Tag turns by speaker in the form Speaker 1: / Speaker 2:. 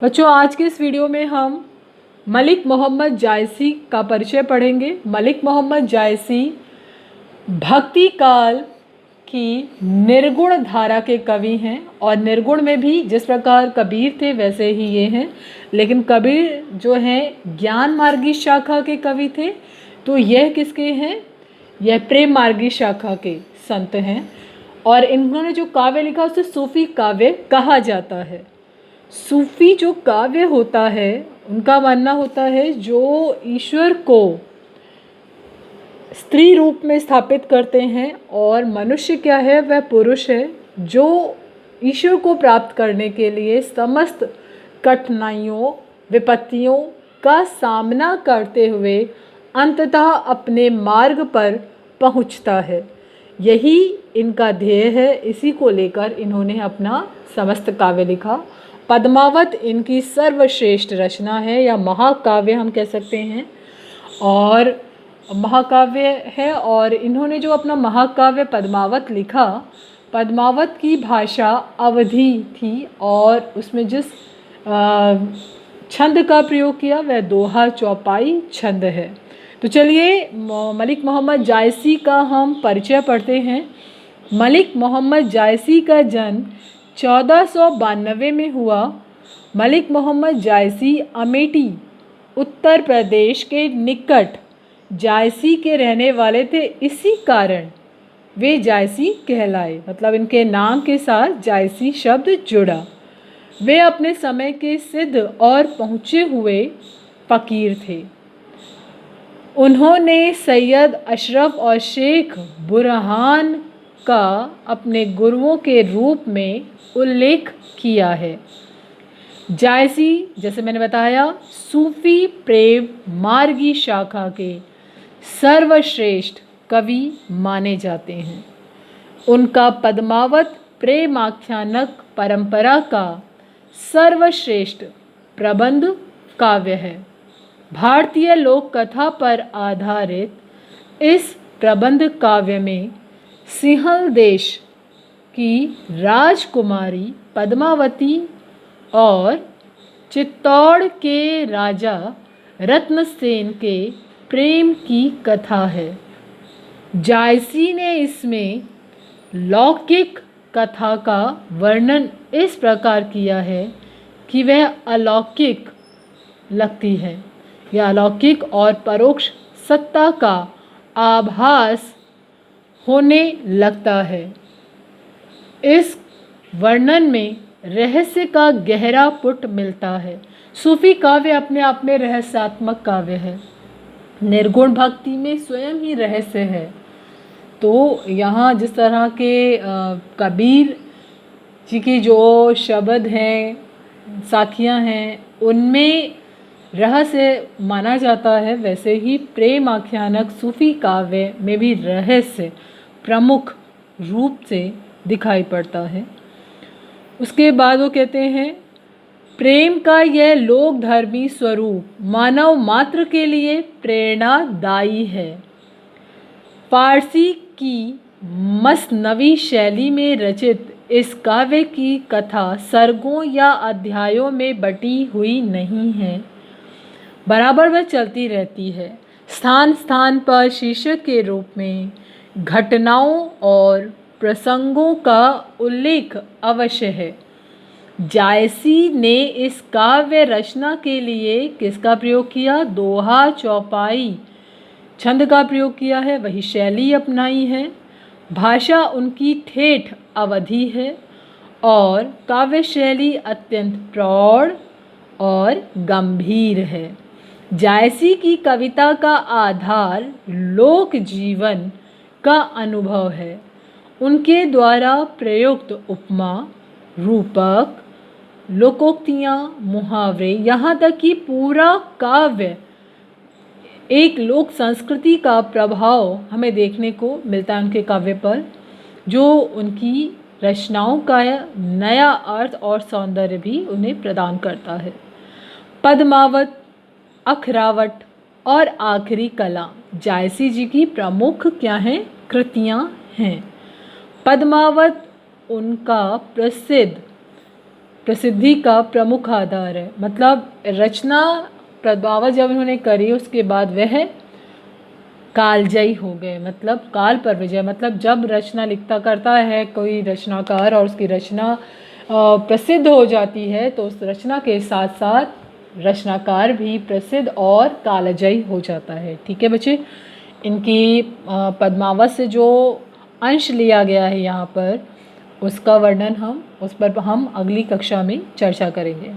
Speaker 1: बच्चों, आज के इस वीडियो में हम मलिक मोहम्मद जायसी का परिचय पढ़ेंगे। मलिक मोहम्मद जायसी भक्ति काल की निर्गुण धारा के कवि हैं और निर्गुण में भी जिस प्रकार कबीर थे वैसे ही ये हैं। लेकिन कबीर जो हैं ज्ञान मार्गी शाखा के कवि थे, तो यह किसके हैं? यह प्रेम मार्गी शाखा के संत हैं। और इन्होंने जो काव्य लिखा उसे सूफी काव्य कहा जाता है। सूफी जो काव्य होता है, उनका मानना होता है जो ईश्वर को स्त्री रूप में स्थापित करते हैं और मनुष्य क्या है, वह पुरुष है जो ईश्वर को प्राप्त करने के लिए समस्त कठिनाइयों विपत्तियों का सामना करते हुए अंततः अपने मार्ग पर पहुंचता है। यही इनका ध्येय है। इसी को लेकर इन्होंने अपना समस्त काव्य लिखा। पद्मावत इनकी सर्वश्रेष्ठ रचना है या महाकाव्य हम कह सकते हैं, और महाकाव्य है। और इन्होंने जो अपना महाकाव्य पद्मावत लिखा, पद्मावत की भाषा अवधी थी और उसमें जिस छंद का प्रयोग किया वह दोहा चौपाई छंद है। तो चलिए मलिक मोहम्मद जायसी का हम परिचय पढ़ते हैं। मलिक मोहम्मद जायसी का जन्म 1492 में हुआ। मलिक मोहम्मद जायसी अमेठी उत्तर प्रदेश के निकट जायसी के रहने वाले थे। इसी कारण वे जायसी कहलाए, मतलब इनके नाम के साथ जायसी शब्द जुड़ा। वे अपने समय के सिद्ध और पहुँचे हुए फ़कीर थे। उन्होंने सैयद अशरफ और शेख बुरहान का अपने गुरुओं के रूप में उल्लेख किया है। जायसी, जैसे मैंने बताया, सूफी प्रेम मार्गी शाखा के सर्वश्रेष्ठ कवि माने जाते हैं। उनका पद्मावत प्रेम आख्यानक परंपरा का सर्वश्रेष्ठ प्रबंध काव्य है। भारतीय लोक कथा पर आधारित इस प्रबंध काव्य में सिंहल देश की राजकुमारी पद्मावती और चित्तौड़ के राजा रत्नसेन के प्रेम की कथा है। जायसी ने इसमें लौकिक कथा का वर्णन इस प्रकार किया है कि वह अलौकिक लगती है या अलौकिक और परोक्ष सत्ता का आभास होने लगता है। इस वर्णन में रहस्य का गहरा पुट मिलता है। सूफी काव्य अपने आप में रहस्यात्मक काव्य है। निर्गुण भक्ति में स्वयं ही रहस्य है। तो यहाँ जिस तरह के कबीर जी की जो शब्द हैं, साखियाँ हैं, उनमें रहस्य माना जाता है, वैसे ही प्रेम आख्यानक सूफी काव्य में भी रहस्य प्रमुख रूप से दिखाई पड़ता है। उसके बाद वो कहते हैं, प्रेम का यह लोक धर्मी स्वरूप मानव मात्र के लिए प्रेरणादायी है। फारसी की मसनवी शैली में रचित इस काव्य की कथा सर्गों या अध्यायों में बटी हुई नहीं है, बराबर वह चलती रहती है। स्थान स्थान पर शीर्षक के रूप में घटनाओं और प्रसंगों का उल्लेख अवश्य है। जायसी ने इस काव्य रचना के लिए किसका प्रयोग किया? दोहा चौपाई छंद का प्रयोग किया है, वही शैली अपनाई है। भाषा उनकी ठेठ अवधी है और काव्य शैली अत्यंत प्रौढ़ और गंभीर है। जायसी की कविता का आधार लोक जीवन का अनुभव है। उनके द्वारा प्रयुक्त उपमा, रूपक, लोकोक्तियाँ, मुहावरे, यहाँ तक कि पूरा काव्य एक लोक संस्कृति का प्रभाव हमें देखने को मिलता है उनके काव्य पर, जो उनकी रचनाओं का नया अर्थ और सौंदर्य भी उन्हें प्रदान करता है। पद्मावत, अखरावट और आखिरी कला जायसी जी की प्रमुख क्या हैं? कृतियाँ हैं। पद्मावत उनका प्रसिद्ध प्रसिद्धि का प्रमुख आधार है। मतलब रचना पद्मावत जब उन्होंने करी उसके बाद वह कालजयी हो गए, मतलब काल पर विजय। मतलब जब रचना लिखता करता है कोई रचनाकार और उसकी रचना प्रसिद्ध हो जाती है तो उस रचना के साथ साथ रचनाकार भी प्रसिद्ध और कालजयी हो जाता है। ठीक है बच्चे, इनकी पद्मावत से जो अंश लिया गया है यहाँ पर उसका वर्णन उस पर हम अगली कक्षा में चर्चा करेंगे।